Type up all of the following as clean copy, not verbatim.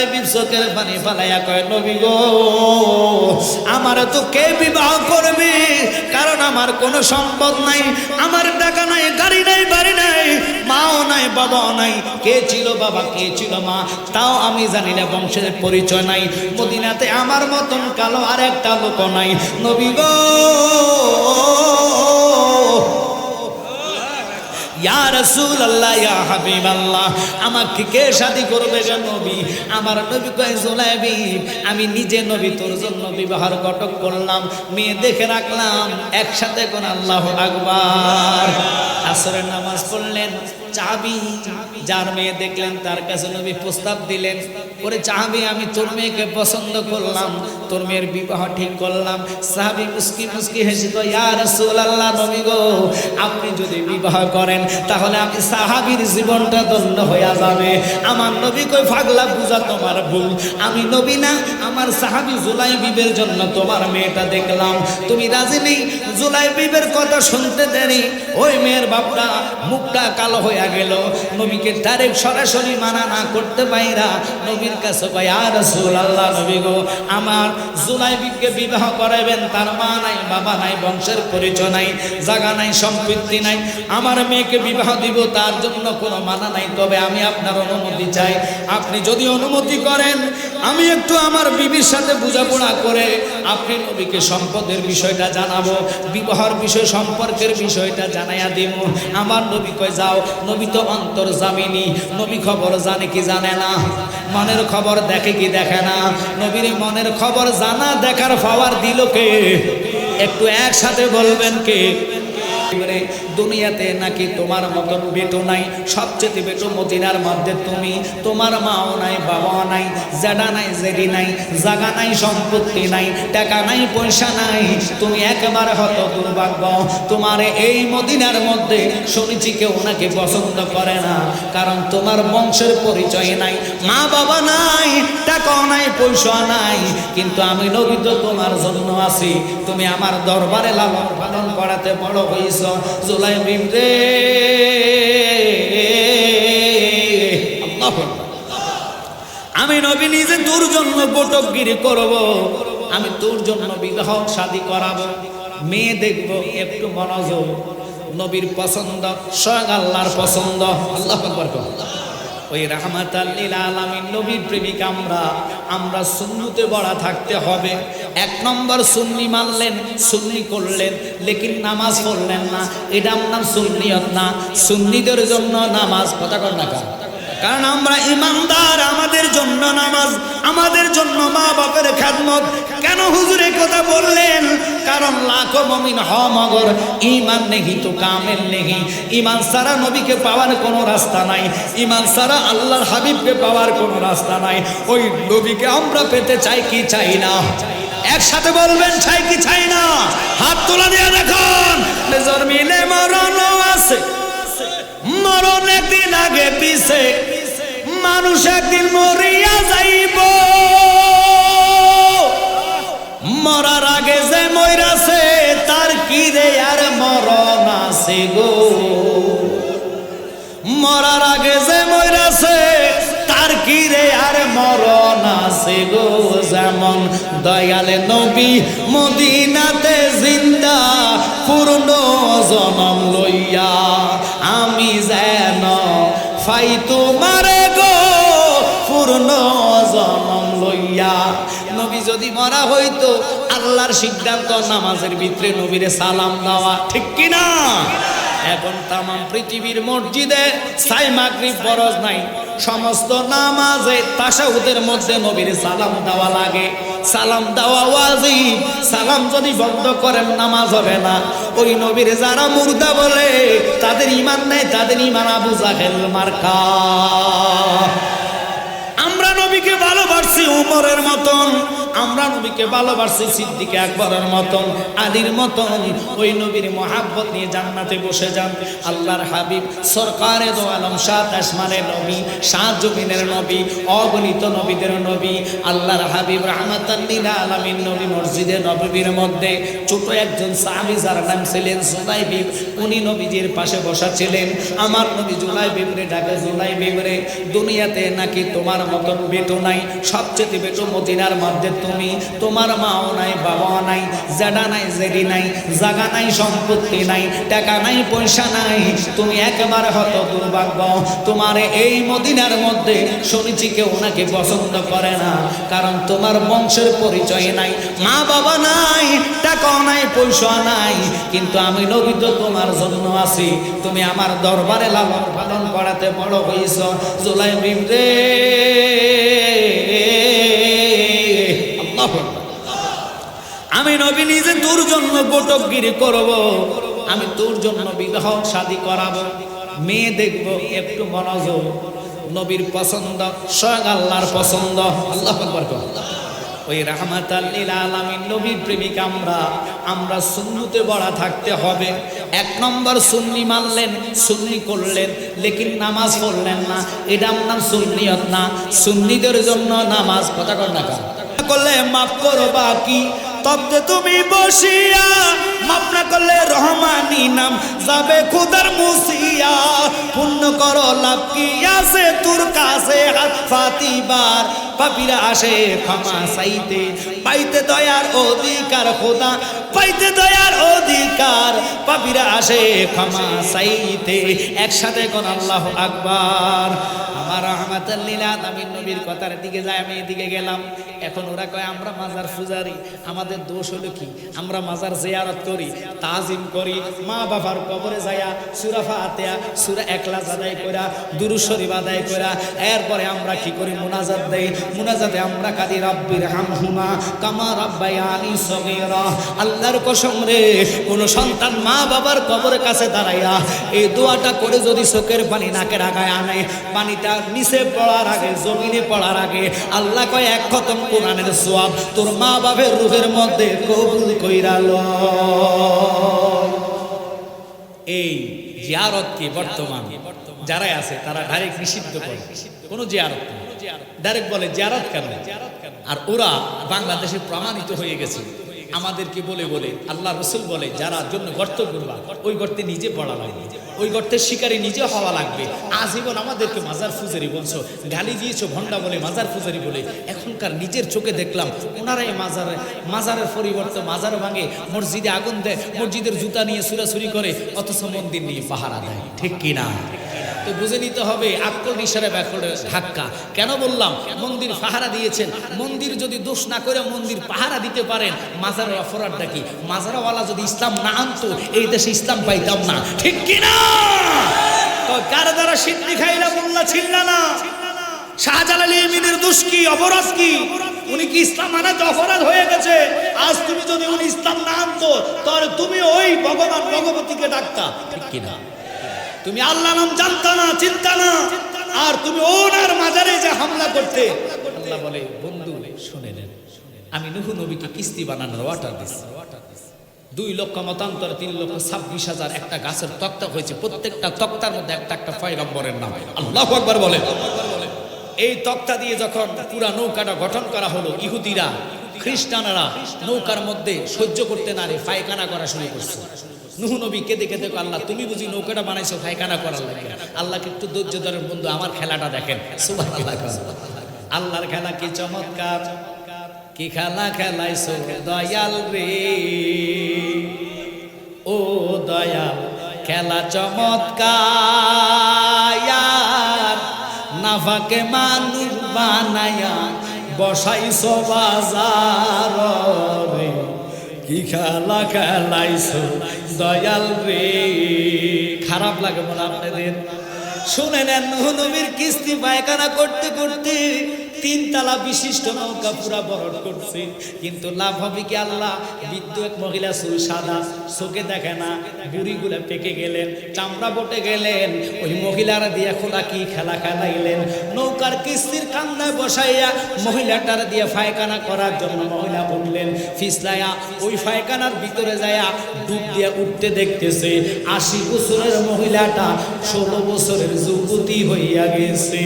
জুলাইবি চোখের পানি ফালাইয়া কয় নবী গো আমার তো কে বিবাহ করবে, কারণ আমার কোনো সম্পদ নাই, আমার টাকা নাই, গাড়ি নাই, বাড়ি নাই, মাও নাই, বাবাও নাই, কে ছিল বাবা কে ছিল মা তাও আমি জানি না, বংশের পরিচয় নাই, মদিনাতে আমার মতন কালো আর একটা লোক নাই। নবী গো ইয়া রাসূলুল্লাহ ইয়া হাবিবাল্লাহ আমাকে কে শাদী করবে গো নবী? আমার নবী কয় জুলাইবি আমি নিজে নবী তোর জন্য বিবাহের ঘটক করলাম, মেয়ে দেখে রাখলাম, একসাথে কোন আল্লাহু আকবার। আসরের নামাজ পড়লেন, চাবি যার মেয়ে দেখলেন তার কাছে নবী প্রস্তাব দিলেন, ওরে চাবি আমি তোর মেয়েকে পছন্দ করলাম, তোর মেয়ের বিবাহ ঠিক করলাম। সাহাবী মুস্কি মুস্কি হেসে কয় ইয়া রাসূলুল্লাহ নবী গো আপনি যদি বিবাহ করেন তাহলে আমি সাহাবীর জীবনটা ধন্য হয়ে যাবে। আমার নবী কই পাগলা বুঝা তোমার ভুল, আমি নবী না, আমার সাহাবী জুলাইবিবের জন্য তোমার মেয়েটা দেখলাম, তুমি রাজি নেই। জুলাইবিবের কথা শুনতে দেরি ওই মেয়ের বাপটা মুখটা কালো হয়ে গেল, নবীকে ডাইরেক্ট সরাসরি মানা না করতে পাইরা নবীর কাছে কয় ইয়া রাসূলুল্লাহ নবী গো আমার জুলাইবিবকে বিবাহ করাবেন, তার মা নাই, বাবা নাই, বংশের পরিচয় নাই, জায়গা নাই, সম্পত্তি নাই, আমার মেয়েকে বিবাহ দিব তার জন্য কোনো মানা নাই, তবে আমি আপনার অনুমতি চাই। আপনি যদি অনুমতি করেন আমি একটু আমার বিবির সাথে বোঝাপড়া করে আপনি নবীকে সম্পদের বিষয়টা জানাবো, বিবাহের বিষয় সম্পর্কের বিষয়টা জানাইয়া দিব। আমার নবী কয় যাও। নবী তো অন্তর্জামিনী, নবী খবর জানে কি জানে না, মনের খবর দেখে কি দেখে না, নবীর মনের খবর জানা দেখার পাওয়ার দিল কে? একটু একসাথে বলবেন কে? দুনিয়াতে নাকি তোমার মতন বেটো নাই, সবচেয়ে বেটো মদিনার মধ্যে তুমি, তোমার মাও নাই, বাবাও নাই, জেডা নাই, জেডি নাই, জায়গা নাই, সম্পত্তি নাই, টাকা নাই, পয়সা নাই, তুমি একেবারে হত দুর্ভাগ্য। তোমার এই মদিনার মধ্যে শুনেছি কেউ নাকি পছন্দ করে না, কারণ তোমার বংশের পরিচয় নাই, মা বাবা নাই, টাকাও নাই, পয়সা নাই, কিন্তু আমি নবী তো তোমার জন্য আছি, তুমি আমার দরবারে লালন পালন করাতে বড় হইছ। জুলাইবিব রে আমি নবী নিজে তোর জন্য বটকগিরি করব, আমি তোর জন্য বিবাহ শাদী করাবো, মেয়ে দেখবো, একটু মনোযোগ, নবীর পছন্দ স্বয়ং আল্লাহর পছন্দ। আল্লাহু আকবার। ওই রাহমাতাল লিল আলামিন নবীর প্রেমিক আমরা সুন্নতে বড়া থাকতে হবে। এক নম্বর সুন্নি মানলেন, সুন্নি করলেন, লেকিন নামাজ পড়লেন না, এটা আপনার সুন্নিয়ত না। সুন্নিদের জন্য নামাজ, কথা কর না, কারণ আমরা ইমানদার, আমাদের জন্য নামাজ, আমাদের জন্য মা বাপের খেদমত। কেন হুজুর এই কথা বললেন? কারণ লাখো মুমিন হ মগর ঈমান নেহি তো কামেল নেহি। ঈমান ছাড়া নবীকে পাওয়ার কোনো রাস্তা নাই, ঈমান ছাড়া আল্লাহর হাবিবকে পাওয়ার কোনো রাস্তা নাই। ওই নবীকে আমরা পেতে চাই কি চাই না? একসাথে বলবেন চাই কি চাই না? হাত তোলা দিয়ে দেখুন। মেজর মিলে মরণও আছে, মরণ একদিন আগে পিছে, মানুষ একদিন মরিয়া যাইব, মরার আগে যে মইরাছে তার কি রে আর মরণ আছে গো, মরার আগে যে মইরাছে তার কি রে আর মরণ আছে গো। যেমন দয়ালে নবী মদিনাতে জিন্দা পূর্ণ জনম লইয়া, আমি যেন ফাই তোমারে গো পূর্ণ জনম লইয়া। নবী যদি মরা হইতো আল্লাহর সিদ্ধান্ত নামাজের ভিতরে নবীরে সালাম দেওয়া, ঠিক কিনা? এখন তামাম পৃথিবীর মসজিদে সাই মাগরিব ফরজ নাই, সমস্ত নামাজে তাশাহুদের মধ্যে নবীর সালাম দেওয়া লাগে, সালাম দেওয়া ওয়াজিব। সালাম যদি বন্ধ করেন নামাজ হবে না। ওই নবীর যারা মুর্দা বলে তাদের ঈমান নেই, তাদের ঈমান আবু জাহেল মার্কা। আমরা নবীকে ভালোবাসি উমরের মতন, আমরা নবীকে ভালোবাসি সিদ্দিক আকবরের মতন, আলীর মতন। ওই নবীর মহাব্বত নিয়ে জান্নাতে বসে যান। আল্লাহর হাবিব সরকারে দো আলম, সাত আসমানের নবী, সাত জমিনের নবী, অগণিত নবীদের নবী, আল্লাহর হাবিব রাহমাতাল লিল আলামিন নবী মসজিদে নববীর মধ্যে ছোট একজন সাহাবী যার নাম ছিলেন জুলাইবিব, উনি নবীজির পাশে বসা ছিলেন। আমার নবী জুলাইবিবরে ডাকে, জুলাইবিবরে দুনিয়াতে নাকি তোমার মতন বেটো নাই, সবচেয়ে বেটো মদিনার মধ্যে তুমি, তোমার মাও নাই, বাবাও নাই, জেডা নাই, জেডি নাই, জায়গা নাই, সম্পত্তি নাই, টাকা নাই, পয়সা নাই, তুমি একেবারে হত দুর্ভাগ্য। তোমার এই মদিনার মধ্যে শুনেছি কেউ নাকি পছন্দ করে না, কারণ তোমার বংশের পরিচয় নাই, মা বাবা নাই, টাকাও নাই, পয়সা নাই, কিন্তু আমি নবী তো তোমার জন্য আছি। তুমি আমার দরবারে লালন পালন করাতে বড় হইছ জুলাইবিব রে। আল্লাহু আকবার। আমি নবী নিজে তোর জন্য বটকগিরি করব, আমি তোর জন্য বিবাহ শাদী করাবো, মেয়ে দেখব, একটু মনোযোগ, নবীর পছন্দ, স্বয়ং আল্লাহর পছন্দ। আল্লাহু আকবার। ওই রাহমাতাল লিল আলামিন নবীর প্রেমিক আমরা সুন্নতে বড়া থাকতে হবে। এক নম্বর সুন্নি মানলেন, সুন্নি করলেন, লেকিন নামাজ পড়লেন না, এটা আপনার সুন্নিয়ত না। সুন্নিদের জন্য নামাজ কথা কর না করলে মাফ করো বাকি, তবে তুমি বসিয়া মাফ না করলে রহমানি নাম যাবে খুদার মুসিয়া। পুণ্য করো লাভ কি আছে তোর কাছে হাত ফাতিবার, পাপীরা আসে ক্ষমা চাইতে, পাইতে দয়ার অধিকার খোদা, পাইতে দয়ার অধিকার, পাপীরা আসে ক্ষমা চাইতে। একসাথে কোন আল্লাহু আকবার। আমার রাহমাতাল লিল আলামিন নবীর কথার দিকে যায়, আমি এদিকে গেলাম। এখন ওরা কয় আমরা মাজার পূজারি, আমাদের দোষ হলো কি, আমরা মাজার জিয়ারত করি, তাজিম করি, মা বাবার কবরে যায়া সূরা ফাতিহা, সূরা ইখলাস আদায় করা, দুরূদ শরীফ আদায় করা, এরপরে আমরা কি করি, মুনাজাত দেই। মুনাজাতে আমরা কাঁদি রাব্বির হামহুমা কামা রাব্বায়ানি সগীরা। আল্লাহর কসম রে, কোন সন্তান মা বাবার কবরের কাছে দাঁড়াইয়া এই দোয়াটা করে যদি চোখের পানি নাকের আগায় আনে, পানিটা নিচে পড়ার আগে, জমিনে পড়ার আগে, আল্লাহ কয় এক খতম কোরআনের সওয়াব তোর মা বাবার রূহের মধ্যে কবুল কইরা লয়। এই জিয়ারত কি বর্তমান যারা আছে তারা ডাইরেক্ট নিষিদ্ধ করে, কোনো জিয়ারত না, ডাইরেক্ট বলে জিয়ারত কেন। আর ওরা বাংলাদেশে প্রমাণিত হয়ে গেছে, আমাদেরকে বলে বলে আল্লাহ রসুল বলে যারা জন্য গর্ত করবা ওই গর্তে নিজে পড়া লাগবে, ওই গর্তের শিকারে নিজে হওয়া লাগবে। আজীবন আমাদেরকে মাজার ফুজারি বলছো, গালি দিয়েছো ভণ্ডা বলে, মাজার ফুজারি বলে। এখনকার নিজের চোখে দেখলাম ওনারাই মাজারের পরিবর্তে মাজার ভাঙে, মসজিদে আগুন দেয়, মসজিদের জুতা নিয়ে চুরাচুরি করে, অথচ মন্দির নিয়ে পাহারা দেয়। ঠিক কিনা? তো বুঝে নিতে হবে আকল ইশারা ব্যাকলে ধাক্কা। কেন বললাম মন্দির পাহারা দিয়েছেন, মন্দির যদি দোষ না করে মন্দির পাহারা দিতে পারেন, মাজারের অপরাধটা কি? মাজারওয়ালা যদি ইসলাম না আনতো এই দেশে ইসলাম পাইতাম না। ঠিক কিনা? কার দ্বারা সিদ্ধি খাইলা মোল্লা ছিল্লা না? শাহজালাল ইমিনের দোষ কি, অপরাধ কি? উনি কি ইসলাম আনাতে অপরাধ হয়ে গেছে? আজ তুমি যদি উনি ইসলাম না আনতো তাহলে তুমি ওই ভগবান ভগবতীকে ডাকতা। ঠিক কিনা? তুমি আল্লাহ নাম জানতা না, চিন্তা না, আর তুমি ওনার মাজারে যে হামলা করতে। আল্লাহ বলে বন্ধু শুনে নেন, আমি নূহ নবীকে কিস্তি বানানোর অর্ডার দিচ্ছি। 2 লক্ষ মতান্তর 3,26,000 একটা গাছের তক্তা হয়েছে, প্রত্যেকটা তক্তার মধ্যে একটা একটা পয়গম্বরের নাম। আল্লাহু আকবার বলে। এই তক্তা দিয়ে যখন পুরা নৌকাটা গঠন করা হলো, ইহুদিরা খ্রিস্টানরা নৌকার মধ্যে সহ্য করতে না রে পায়খানা করা শুরু করছে। নূহ নবী কেঁদে কেঁদে আল্লাহ তুমি বুঝি নৌকাটা বানাইছো পায়খানা করার লাগে? আল্লাহকে একটু ধৈর্য ধরেন বন্ধু, আমার খেলাটা দেখেন। সুবহানাল্লাহ। আল্লাহর খেলা কি চমৎকার, কি খেলা খেলাইছো দয়াল রে, ও দয়াল খেলা চমৎকার, নাফাকে মানুষ বানায়া বসাইছো বাজার রে, কি খেলা খেলাইছো দয়াল রে। খারাপ লাগে মনে আপনাদের? শুনে নেন, নূহ নবীর কিস্তি পায়খানা করতে করতে 3 তলা বিশিষ্ট নৌকা পুরা বরট করছে, কিন্তু লাভ হবে কি? আল্লাহ বৃদ্ধ এক মহিলা, চুল সাদা, চোখে দেখে না, বুড়িগুলা পেকে গেলেন, চামড়া বটে গেলেন, ওই মহিলারা দিয়ে খোলা কি খেলা খেলাইলেন। নৌকার কিস্তির কান্নায় বসাইয়া মহিলাটার দিয়ে পায়খানা করার জন্য মহিলা বললেন, ফিসলাইয়া ওই পায়খানার ভিতরে যায়া ডুব দিয়ে উঠতে দেখতেছে 80 বছরের মহিলাটা 16 বছরের যুবতী হইয়া গেছে।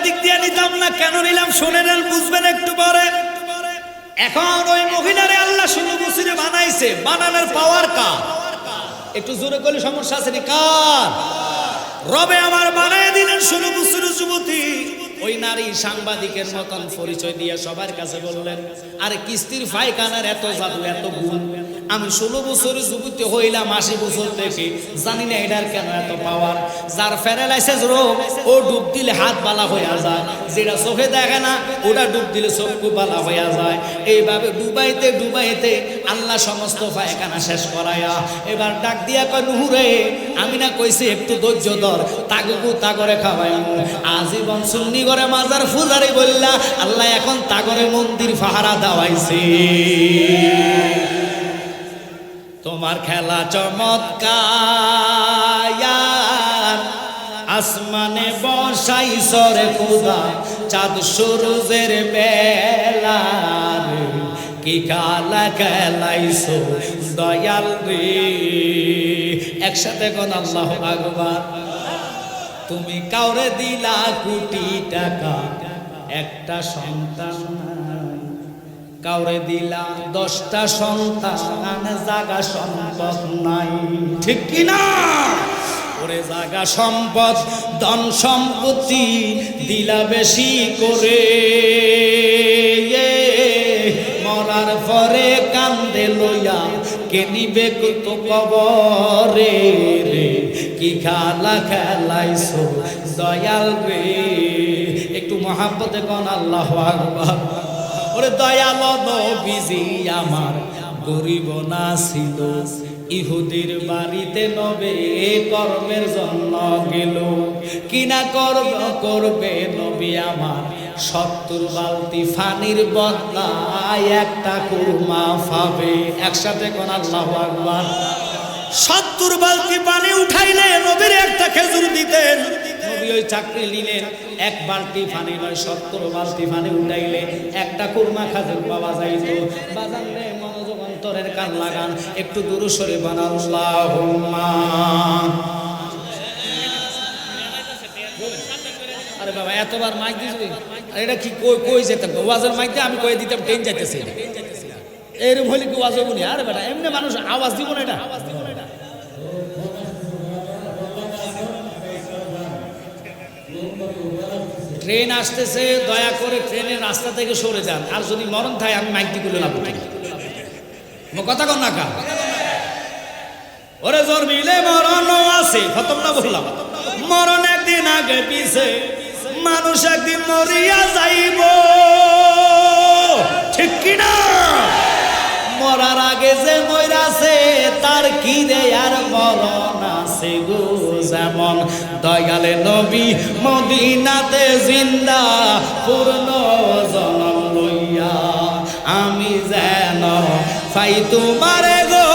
দিক দিয়ে নিতাম না, কেন নিলাম শুনেন বুঝবেন একটু পরে। এখন ওই মহিলারে আল্লাহ 16 বছরে বানাইছে, বানানোর পাওয়ার কার? একটু জোরে করলে সমস্যা আছে নি? কার? রবে আমার বানায় দিলেন 16 বছরের যুবতী। ওই নারী সাংবাদিকের মতন পরিচয় দিয়ে সবার কাছে বললেন, আরে কিস্তির পায়খানার এত জাদু, এত গুণ, আমি 16 বছরের যুবতী হইলাম 80 বছর থেকে, জানি না এটার কেন এত পাওয়ার। যার প্যারালাইসিস রোগ ও ডুব দিলে হাত বালা হয়ে যায়, যেটা চোখে দেখে না ওটা ডুব দিলে চক্ষু বালা হয়ে যায়। এইভাবে ডুবাইতে ডুবাইতে আল্লাহ সমস্ত পায়খানা শেষ করায়া এবার ডাক দিয়া কয়, নুহুরে আমি না কইছি একটু ধৈর্য ধর, তাগু তাগরে খাওয়াই আজীবন সুন্নি করে মাজার ফুজারি বললা, আল্লাহ এখন তাগরে মন্দির পাহারা দেওয়াইছে। তোমার খেলা চমৎকার, আসমানে বসাইছ রে খোদা চাঁদ সূরজের বেলা, কি খেলা খেলাইছো দয়াল রে। একসাথে কোন আল্লাহু আকবার। তুমি কাউরে দিলা কোটি টাকা, একটা সন্তান নাই, কাউরে দিলা 10টা সন্তান, জাগা সম্পদ নাই, ঠিক কি না? ওরে জাগা সম্পদ ধন সম্পত্তি দিলা বেশি করে, মরার পরে কান্দে লইয়া কে নিবে কত কবরে রে, কি খেলা খেলাইছো দয়াল রে। একটু মহাব্বতে কোন আল্লাহু আকবার। ওরে দয়াল নবীজি আমার গরিব না ছিল, ইহুদির বাড়িতে নবে কর্মের জন্য গেল, কিনা করবে নবী আমার 70 বালতি পানির বদলায় একটা কুরমা পাবে। একসাথে কোন আল্লাহু আকবার। 70 বালতি পানি উঠাইলে নবীর একটা খেজুর দিতেন। নবী ওই চাকরি নিলেন, 1 বালতি পানি নয় 70 বালতি পানি উঠাইলে একটা কুরমা খাজুর পাওয়া যাইত। বাজান রে মনোযোগ অন্তরের কান লাগান, একটু দুরূদ শরীফ বানান আল্লাহুম্মা। আরে বাবা এতবার মাইক দিছিস, এটা কি কই যেতাম ওয়াজের মাইকে আমি কই দিতাম, ট্রেন যাইতেছে এরকম হলে কি ওয়াজ হবো না? আরে বেটা এমনি মানুষ আওয়াজ দিব না, এটা ট্রেন আসতেছে, দয়া করে ট্রেনের রাস্তা থেকে সরে যান, আর যদি মরণ থাকে আমি মাইক দিয়ে লাভ কথা কন না কা। ওরে জোর মিলে মরণ আছে, খতম না বললাম, মরণ একদিন আগে পিছে, মানুষ একদিন মরিয়া যাইব, ঠিক কিনা? মরার আগে যে মইরাছে তার কি রে আর মরণ আছে গো। যেমন দয়ালে নবী মদিনাতে জিন্দা পূর্ণ জনম লইয়া, আমি যেন পাই তোমারে গো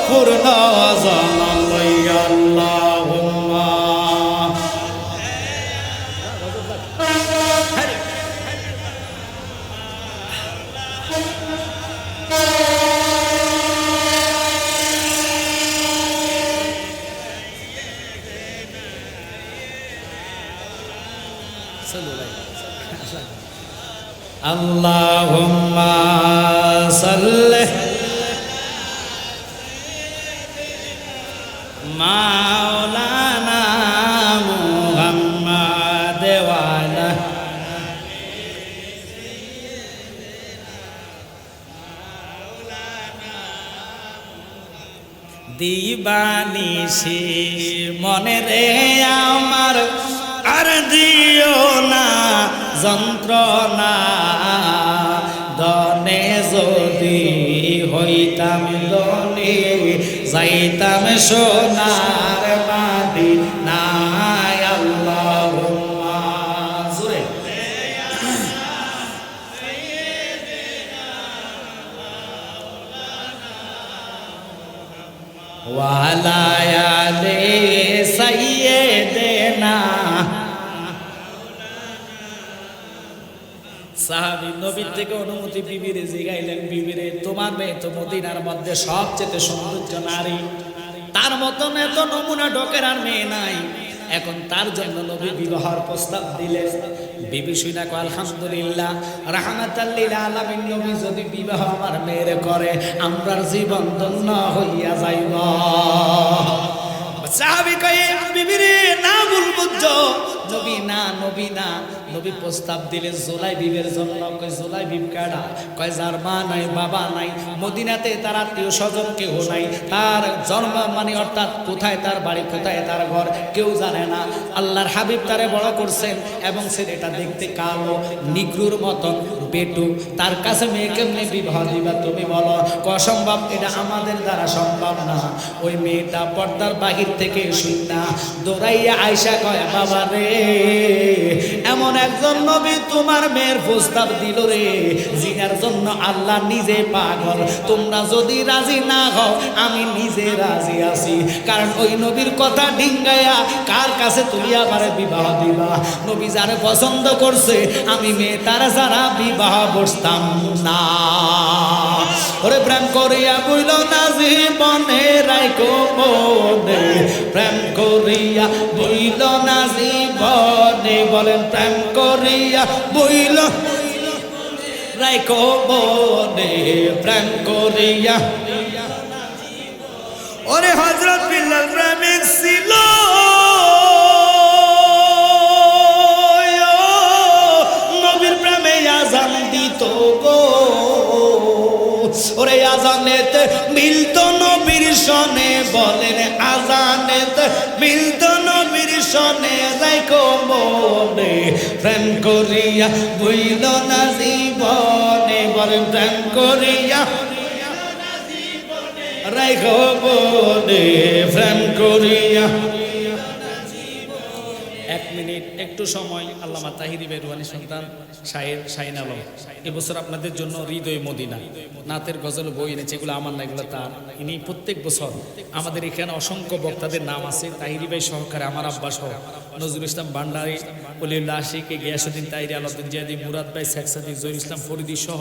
পূর্ণ জনম লইয়া। আল্লাহুম্মা আল্লাহুম্মা সাল্লি মাওলানা মুহাম্মাদ ওয়া আলা দিবানিশি মনে রে আমার আর দিও না যন্ত্রণা, দনে যদি হইতাম দনে যাইতাম সোনার মদিনায়। আল্লাহুম্মা জোরে ওয়া আলা আলি সাইয়্যিদিনা। সাহাবী নবীর থেকে অনুমতি বিবিরে জিগাইলেন, বিবিরে তোমার মেয়ে তো মদিনার মধ্যে সবচেয়ে সৌন্দর্য নারী, তার মতন এত নমুনা ডকের আর মেয়ে নাই, এখন তার জন্য নবী বিবাহের প্রস্তাব দিলেন। বিবি শুনা কয় আলহামদুলিল্লাহ, রাহমাতাল লিল আলামিন নবী যদি বিবাহ আমার মেয়ের করে আমরার জীবন ধন্য হইয়া যাইব। সাহাবী কয় বিবিরে না ভুল বুঝছো, নবী না, নবী না। নবী প্রস্তাব দিলেন জুলাইবিবের জন্য। কয় জুলাইবিব কারা? কয় যার মা নাই বাবা নাই, মদিনাতে তার আত্মীয় স্বজন কেউ নাই, তার জন্ম মানে অর্থাৎ কোথায় তার বাড়ি কোথায় তার ঘর কেউ জানে না। আল্লাহর হাবিব তারে বড় করছেন এবং ছেলেটা দেখতে কালো নিগ্রুর মতন বেটু, তার কাছে মেয়ে কেমনে বিবাহ দিবা তুমি বলো? অসম্ভব, এটা আমাদের দ্বারা সম্ভব না। ওই মেয়েটা পর্দার বাহির থেকে শুননা দৌড়াইয়া আয়সা কয় বাবা রে, এমন একজন নবী তোমার মেয়ের প্রস্তাব দিল রে, জিনার জন্য আল্লাহ নিজে পাগল। তোমরা যদি রাজি না হও আমি নিজে রাজি আছি, কারণ ওই নবীর কথা ডিঙ্গাইয়া কার কাছে তুমি আবার বিবাহ দিবা? নবী যারে পছন্দ করছে আমি মেয়ে তার যারা বিবাহ বসতাম না। ওরে প্রেম করিয়া বইল না জীবনে রাইকো মনে, প্রেম করিয়া বইল না জীবনে, বলেন প্রেম করিয়া বইল রাইকো মনে, প্রেম করিয়া। ওরে হযরত বিল্লাল প্রেমিক ছিল, নবীর প্রেমে আযান দিত গো। ওরে আযানেতে মিলতো নবীর সনে, বলেন আযানেতে মিলতো নবীর সনে, রাইকো মনে প্রেম করিয়া বইল না জীবনে, বলেন প্রেম করিয়া রাইকো মনে প্রেম করিয়া। এক মিনিট একটু সময়। আল্লামা তাহিরি ভাই রুহানি সন্তান শাহের শাহিন আলম এবছর আপনাদের জন্য হৃদয় মদিনা নাতের গজল বই এনেছে, এগুলো আমার না, এগুলো তার। ইনি প্রত্যেক বছর আমাদের এখানে অসংখ্য বক্তাদের নাম আছে, তাহিরি ভাই সহকারে আমার আব্বা সহ নজরুল ইসলাম ভান্ডারী, অলিউল্লাহ আশিক, গিয়াসউদ্দিন তাহিরি, আলাউদ্দিন জিয়াদি, মুরাদ ভাই, শেখ সাদি, জহির ইসলাম ফরিদি সহ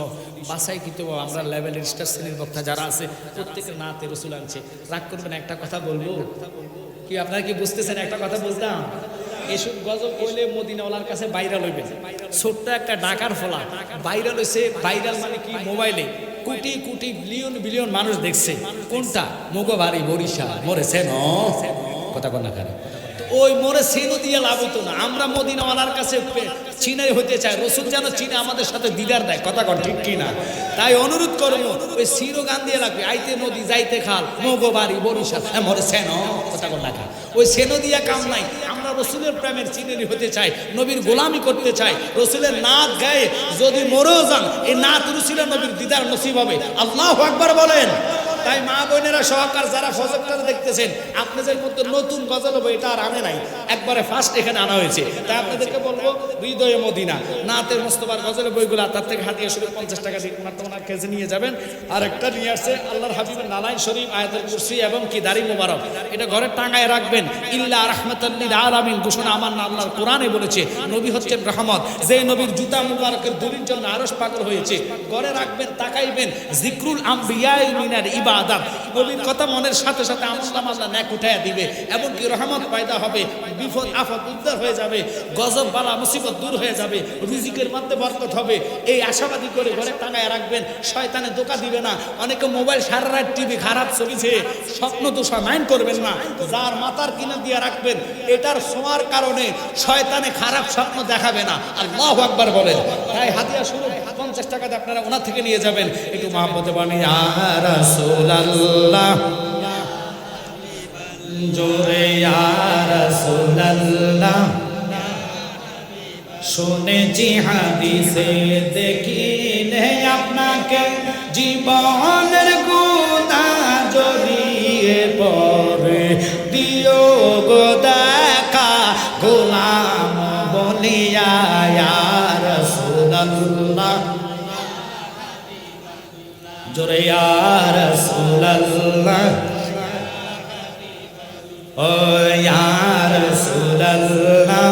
বাসায় কিন্তু আমরা লেভেলের স্টার শ্রেণীর বক্তা যারা আছে প্রত্যেকের নাতে রসুল আনছে। রাগ করবেন, একটা কথা বলবো কি? আপনারা কি বুঝতেছেন? একটা কথা বলতাম, এসব গজল কইলে মদিনাওয়ালার কাছে ভাইরাল হইবে। ছোট্ট একটা ডাকার ফলা ভাইরাল হইছে। ভাইরাল মানে কি? মোবাইলে কোটি কোটি বিলিয়ন বিলিয়ন মানুষ দেখছে। কোনটা? মোগবাড়ি বরিশাল মরেছে ন কথা কন্যা খারে। ওই মোরে সেনু দিয়ে লাভ হতো না। আমরা মদিনাওয়ালার কাছে চিনাই হতে চাই, রসুল যেন চিনে আমাদের সাথে দিদার দেয়। কথা কন ঠিক কিনা? তাই অনুরোধ করবো ওই সিরো গান দিয়ে লাগবে, আইতে নদী যাইতে খাল মোগবাড়ি বরিশাল মরে সেন কথা কন্যা খা। ওই সেনু দিয়ে কাম নাই। আমরা রসুলের প্রেমের চিনেরি হতে চাই, নবীর গোলামি করতে চাই। রসুলের নাচ গায়ে যদি মরেও যান, এই নাচ রসুলের নবীর দিদার নসিব হবে। আল্লাহু আকবার বলেন। তাই মা বোনেরা সহকার যারা ফজরটা দেখতেছেন, আপনাদের মধ্যে নতুন গজল বই এটা আর আনে নাই, একবারে ফার্স্ট এখানে আনা হয়েছে। তাই আপনাদেরকে বলবো হৃদয়ে মদিনা নাতের মোস্তফার গজলের বইগুলো তার থেকে হাতিয়ে শুরু 50 টাকা দিয়ে তোমার কেজি নিয়ে যাবেন। আর একটা নিয়ে আসছে আল্লাহর হাবিবের নালাইন শরীফ, আয়াতুল কুরসি এবং কি দাড়ি মোবারক, এটা ঘরে টাঙায় রাখবেন। ইল্লা রাহমাতাল লিল আলামিন ঘোষণা আমার না আল্লাহর কোরআনে বলেছে, নবী হচ্ছেন রহমত। যে নবীর জুতা মুবারকের দুলির জন্য আরশ পাগল হয়েছে, ঘরে রাখবেন, তাকাইবেন। জিকরুল আম্বিয়া মিনার ইবাদত, নবীর কথা মনের সাথে সাথে আল্লাহ নেক উঠাইয়া দিবে এবং কি রহমত পয়দা হবে, বিপদ আফত উদ্ধার হয়ে যাবে, গজব বালা মুসিবত দূর হয়ে যাবে, রিজিকের মধ্যে বরকত হবে। এই আশাবাদী করে ঘরে টাঙায় রাখবেন, শয়তানে ধোঁকা দিবে না। অনেকে মোবাইল সারা রাত টিভি খারাপ চলছে, স্বপ্ন দোষা মাইন্ড করবেন না। যার মাথার কিনা দিয়ে রাখবেন, এটার ছোঁয়ার কারণে শয়তানে খারাপ স্বপ্ন দেখাবে না। আল্লাহু আকবার বলেন। তাই হাদিয়া শুরু 50 টাকাতে আপনারা ওনার থেকে নিয়ে যাবেন। একটু মহব্বতে বাণী ইয়া রাসূলুল্লাহ জোরে ইয়া রাসূলুল্লাহ, শুনেছি হাদিসে দেখিলে আপনাকে জীবনের গুনাহ জড়িয়ে পড়ে, দিও গো দেখা গোলাম বলিয়া ইয়া রাসূলুল্লাহ জোরে ইয়া রাসূলুল্লাহ, ও ইয়া রাসূলুল্লাহ।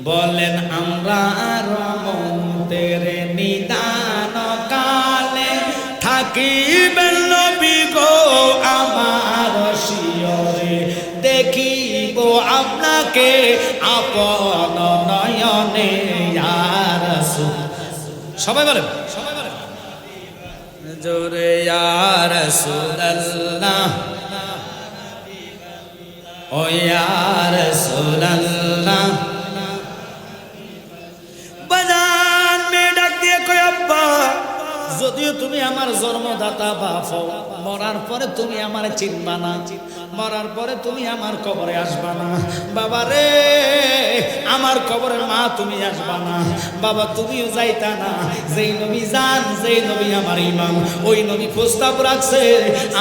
বলেন আমরা রহমতের নিদান কালে থাকিবেন নবী গো আমার শিয়রে, দেখি ডাকে আপন নয়নে ইয়া রাসূল। সবাই বলেন জোরে ইয়া রাসূলুল্লাহ ও ইয়া রাসূলুল্লাহ। বাজান মেয়ে ডাক দিয়ে কই আব্বা, যদিও তুমি আমার জন্মদাতা বাপ, মরার পরে তুমি আমার চিনবা না, মরার পরে তুমি আমার কবরে আসবা না। বাবা রে, আমার কবরে মা তুমি আসবা না, বাবা তুমিও যাইতা না। যেই নবী যান, যেই নবী আমার ইমাম, ওই নবী প্রস্তাব রাখছে,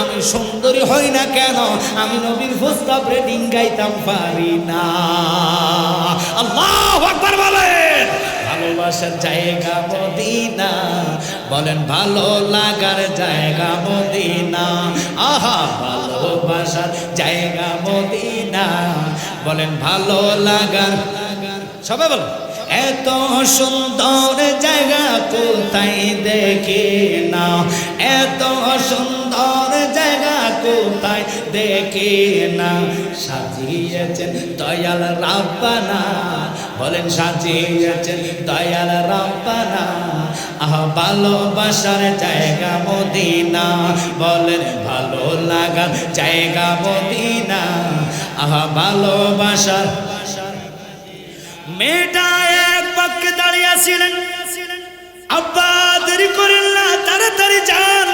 আমি সুন্দরী হই না কেন, আমি নবীর প্রস্তাব রে ডিঙ্গাইতাম পারি না। আল্লাহু আকবার বলেন। ভালোবাসার জায়গা মদিনা, বলেন ভালো লাগার জায়গা মদিনা। আহা, ভালোবাসার জায়গা মদিনা, বলেন ভালো লাগার। সবাই বলেন এত সুন্দর জায়গা কোথায় দেখি না, এত সুন্দর জায়গা কোথায় দেখি না। সাজিয়েছেন দয়াল রাব্বানা, বলেন সাজিয়েছেন দয়াল রাব্বানা। আহা, ভালোবাসার জায়গা মদিনা, বলেন ভালো লাগার জায়গা মদিনা। আহা, ভালোবাসার। মেয়েটা এক পক্ষে দাঁড়িয়ে ছিলেন, আব্বা দেরি করেন না, তাড়াতাড়ি যান,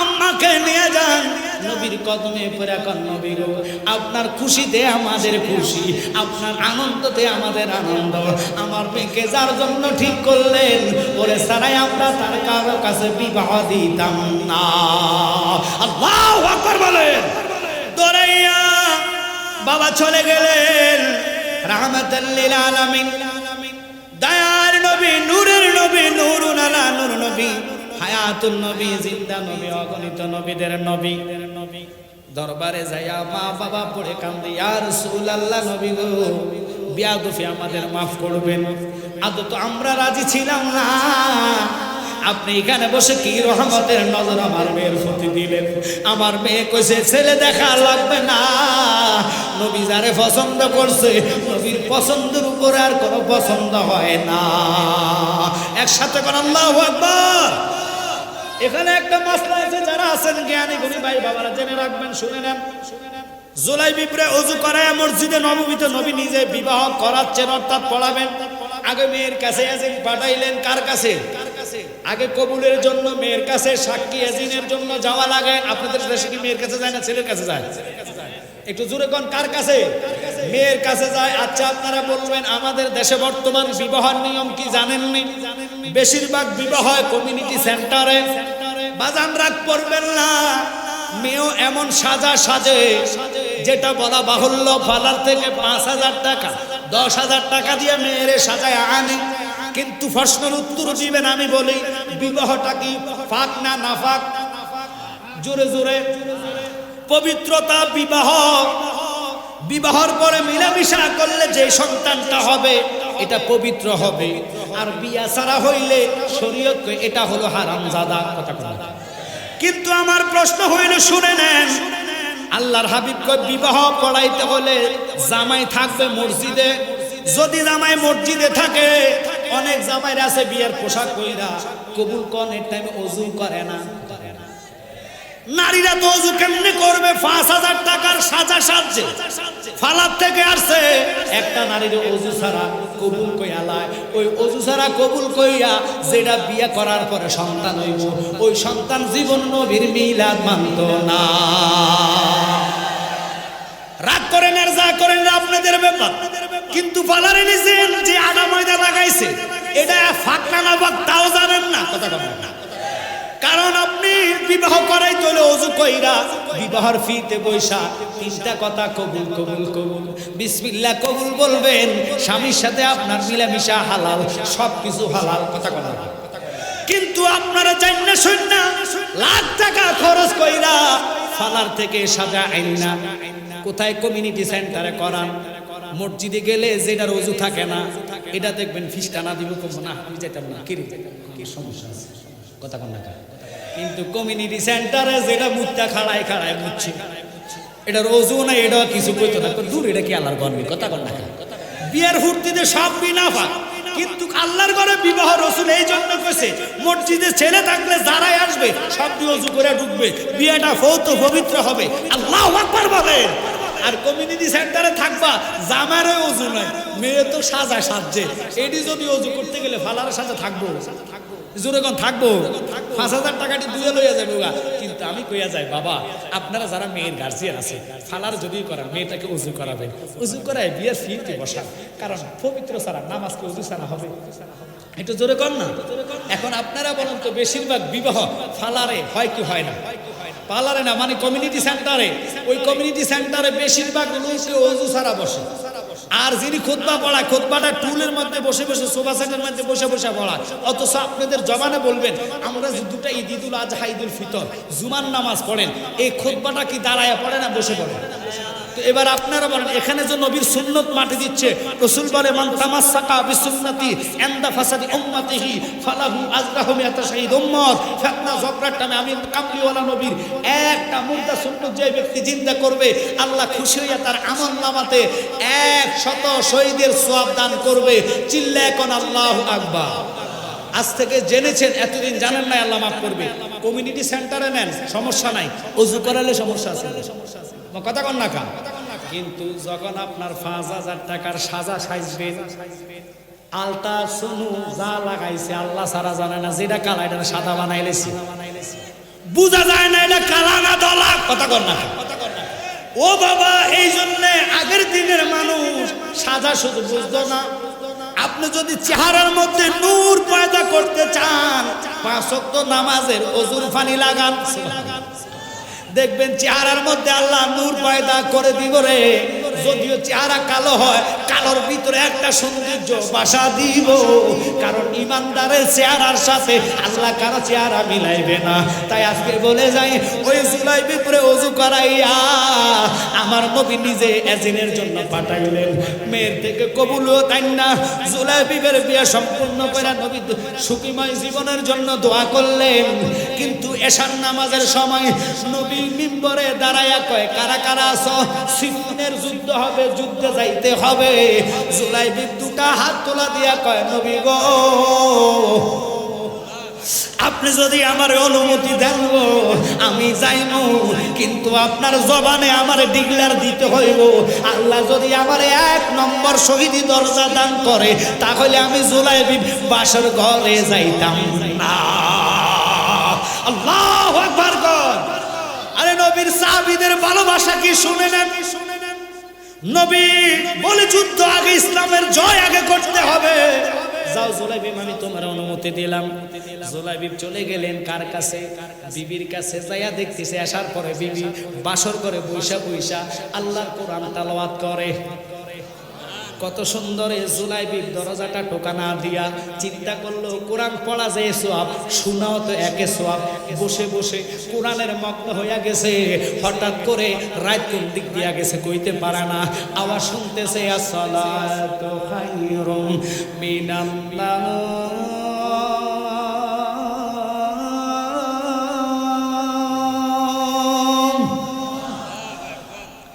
আম্মাকে নিয়ে যান নবীর কদমে পড়ে। কোন নবী গো, আপনার খুশিতে আমাদের খুশি, আপনার আনন্দতে আমাদের আনন্দ। আমার মেয়েকে যার জন্য ঠিক করলেন, ওরে ছাড়াই আমরা তার কারো কাছে বিবাহ দিতাম না। আল্লাহু আকবার বলেন। দৌড়াইয়া বাবা চলে গেলেন। রাহমাতাল লিল আলামিন, দয়ার নবী, নূরের নবী, নূরুন আলা নূর নবী, হায়াতুন নবী, জিন্দা নবী, অগণিত নবীদের নবী দরবারে যাইয়া মা বাবা পড়ে কান্দে, ইয়া রাসূলুল্লাহ, নবী গো, বিয়াদফি আমাদের মাফ করবেন, আদৌ তো আমরা রাজি ছিলাম না, আপনি এখানে বসে কি রহমতের নজর আমার মেয়ের প্রতি দিলেন। আমার মেয়ে কইছে ছেলে দেখা লাগবে না, নবী যারে পছন্দ করছে, নবীর পছন্দের উপরে আর কোনো পছন্দ হয় না। একসাথে করেন আল্লাহু আকবার। এখানে একটা মাসলা আছে, যারা আছেন জ্ঞানী গুণী ভাই বাবারা জেনে রাখবেন, শুনে নেন। জুলাইবিবরে ওযু করায় মসজিদে নববীতে নবী নিজে বিবাহ করাচ্ছেন, অর্থাৎ পড়াবেন। আগে মেয়ের কাছে এজিন পাঠাইলেন, কার কাছে? আগে কবুলের জন্য মেয়ের কাছে সাক্ষী এজিনের জন্য যাওয়া লাগে। আপনাদের দেশে কি মেয়ের কাছে যায় না ছেলের কাছে যায়? একটু জোরে কোন, কার কাছে? মেয়ের কাছে যায়। আচ্ছা, আপনারা বলবেন আমাদের দেশে বর্তমান বিবাহের নিয়ম কি জানেননি? বেশিরভাগ বিবাহ হয় কমিউনিটি সেন্টারে। বাজান রাগ করবেন না, মেয়েও এমন সাজা সাজে যেটা বলা বাহুল্য। ফালার থেকে 5,000 টাকা 10,000 টাকা দিয়ে মেয়েরে সাজায় আনে। কিন্তু প্রশ্নের উত্তর দিবেন, আমি বলি বিবাহটা কি ফাঁক না নাফাক? জোরে জোরে। পবিত্রতা বিবাহ, বিবাহর পরে মিলামিশা করলে যে সন্তানটা হবে এটা পবিত্র হবে, আর বিয়া ছাড়া হইলে শরীয়ত এটা হলো হারামজাদা। কথা কথা। কিন্তু আমার প্রশ্ন হইল, শুনে নেন, আল্লাহর হাবিব কয় বিবাহ পড়াইতে হলে জামাই থাকবে মসজিদে। যদি জামাই মসজিদে থাকে, অনেক জামাইরা আছে বিয়ের পোশাক কইরা কবুল কনের টাইমে ওযু করে না। নারীরা তো ওযু কেমনে করবে? 5,000 টাকার সাজা সাজছে, ফালার থেকে আসছে। একটা নারীর ওযু ছাড়া কবুল কইয়া লায়, ওই ওযু ছাড়া কবুল কইয়া যেটা বিয়ে করার পরে সন্তান হইব, ওই সন্তান জীবন নবীর মিলাদ মানত না। রাগ করেন আর যা করেন আপনাদের ব্যাপার, কিন্তু ফালারে নিছেন যে আদা ময়দা লাগাইছে, এটা ফাঁকনা না ফাঁক তাও জানেন না। কথা বলেন না, কারণ আপনি বিবাহ করাই তোলে ওযু কইরা বিবাহর ফিতে বৈশা 3টা কথা কবুল কবুল কবুল, বিসমিল্লাহ কবুল বলবেন। স্বামীর সাথে আপনার মিলামিশা হালাল, সবকিছু হালাল। কথা কথা। কিন্তু আপনারা জানেন শুননা লাখ টাকা খরচ কইরা ফালার থেকে সাজা আইনা কোথায় কমিউনিটি সেন্টারে করান। মসজিদে গেলে যেটার ওযু থাকে না, এটা দেখবেন ফিস্টানা দিব, কমবো না, আমি যেতাম না, কি সমস্যা আছে? কথা কন না। কিন্তু কমিউনিটি সেন্টারে যেটা মুত্তা খাড়ায় খাড়ায় মুচ্ছে, এটার ওজু না, এটা কিছু কইতো না, দূর, এটা কি আল্লাহর ঘর? কথা কর না। বিয়ের ফুর্তিতে সব বিনাফা, কিন্তু আল্লাহর ঘরে বিবাহ রসুল এই জন্য কইছে মসজিদে ছেলে থাকলে যারাই আসবে সব দিয়ে ওযু করে ঢুকবে, বিয়েটা ফৌত পবিত্র হবে। আল্লাহু আকবার বলে। আর কমিউনিটি সেন্টারে থাকবা, জামারে ওযু নাই, মেয়ে তো সাজা সাজছে, এটি যদি ওযু করতে গেলে ফালার সাথে থাকবো, জোরে কোন থাকবো, 5,000 টাকাটি দুয়ে লইয়া যাবে। কিন্তু আমি কইয়া যাই, বাবা আপনারা যারা মেয়ের গার্জিয়ান আছে, ফালার যদি করান মেয়েটাকে ওযু করাবেন, ওযু করায় বিয়ের ফিরতে বসান, কারণ পবিত্র ছাড়া নামাজকে ওযু ছাড়া হবে? একটু জোরে কর না। এখন আপনারা বলেন তো, বেশিরভাগ বিবাহ ফালারে হয় কি হয় না? পার্লারে না, মানে কমিউনিটি সেন্টারে। ওই কমিউনিটি সেন্টারে বেশিরভাগ লোকে ওযু ছাড়া বসে। আর যিনি খুতবা পড়ায়, খুতবাটা টুলের মধ্যে বসে বসে, সোফা সেটের মধ্যে বসে বসে পড়ায়। অথচ আপনাদের জবানে বলবেন, আমরা যে দুটা ঈদুল আজহা, ঈদুল ফিতর, জুমার নামাজ পড়েন, এই খুতবাটা কি দাঁড়ায় পড়ে না বসে পড়ে? তো এবার আপনারা বলেন, এখানে যে নবীর সুন্নত মাটি দিচ্ছে, রাসূল বলে মান তামাসসাকা বিসুন্নতি ইনদা ফাসাদি উম্মতিহি ফালাহু আজরাহু মিআতা শাহীদ উম্মত। ফিতনা ঝগড়ার টাইমে আমি কামলিওয়ালা নবীর একটা মুর্দা সুন্নত যে ব্যক্তি জিন্দা করবে, আল্লাহ খুশি হইয়া তার আমলনামাতে 100 শহীদের সওয়াব দান করবে। চিল্লায় কোন আল্লাহু আকবার। আজ থেকে জেনেছেন, এতদিন জানেন না, আল্লাহ মাফ করবে। কমিউনিটি সেন্টারে নেন, সমস্যা নাই, ওযু করালে সমস্যা আছে, কথা কন না। কিন্তু যখন আপনার 5,000 টাকার সাজা সাজবেন, আলতা সুনু যা লাগাইছে আল্লাহ সারা জানে না, যেটা কালা এটা সাদা বানাইলেছি, বুঝা যায় না এটা কালা না দলা, কথা কন না। ও বাবা, এই জন্য আগের দিনের মানুষ সাজা শুধু বুঝতো না। আপনি যদি চেহারার মধ্যে নূর পয়দা করতে চান, 5 ওয়াক্ত নামাজের ওযুর পানি লাগান, দেখবেন চেহারার মধ্যে আল্লাহ নূর পয়দা করে দিব রে। যদিও চেহারা কালো হয়, কালোর ভিতরে একটা সৌন্দর্য বাসা দিব, কারণ ইমানদারের চেহারার সাথে আল্লাহ কারো চেহারা মিলাইবে না। তাই আজকে বলে যাই, ওই জুলাইবির পরে ওযু করাইয়া আমার নবী নিজে এজিনের জন্য পাঠাইলেন। মেয়ের থেকে কবুলও তাই না, জুলাইবির বিয়ে সম্পূর্ণ করে নবী সুখীময় জীবনের জন্য দোয়া করলেন। কিন্তু এশার নামাজের সময় নবী মিম্বরে দাঁড়ায়া কয়, কারা কারা আছো? সিফিনের যুদ্ধ হবে, যুদ্ধে যাইতে হবে। জুলাইবির দুটা হাত তোলা দিয়া কয়, নবী গো, আপনি যদি আমার অনুমতি দেন আমি যাইব, কিন্তু আপনার জবানে আমার ডিক্লেয়ার দিতে হইব, আল্লাহ যদি আমার 1 নম্বর শহীদি দরজা দান করে, তাহলে আমি জুলাইবির বাসর ঘরে যাইতাম না। আল্লাহু আকবার। আরে নবীর সাহাবীদের ভালোবাসা কি শুনে নেন। নবী বলে, যুদ্ধ আগে, ইসলামের জয় আগে করতে হবে। যাও জুলাইবিব, আমি তোমার অনুমতি দিলাম। জুলাইবিব চলে গেলেন কার কাছে? বিবির কাছে। যাইয়া দেখতেছে, আসার পরে বিবি বাসর করে বৈশা বৈশা আল্লাহর কোরআন তেলাওয়াত করে। কত সুন্দর। জুলাইবিব দরজাটা টোকা না দিয়া চিন্তা করলো, কোরআন পড়া যে সওয়াব, শোনাও তো একে সওয়াব। বসে বসে কোরআনের মগ্ন হইয়া গেছে। হঠাৎ করে রাত কোন দিক দিয়া গেছে কইতে পারে না, আওয়াজ শুনতেছে, আসসালাতু খায়রুম মিনান নাওম।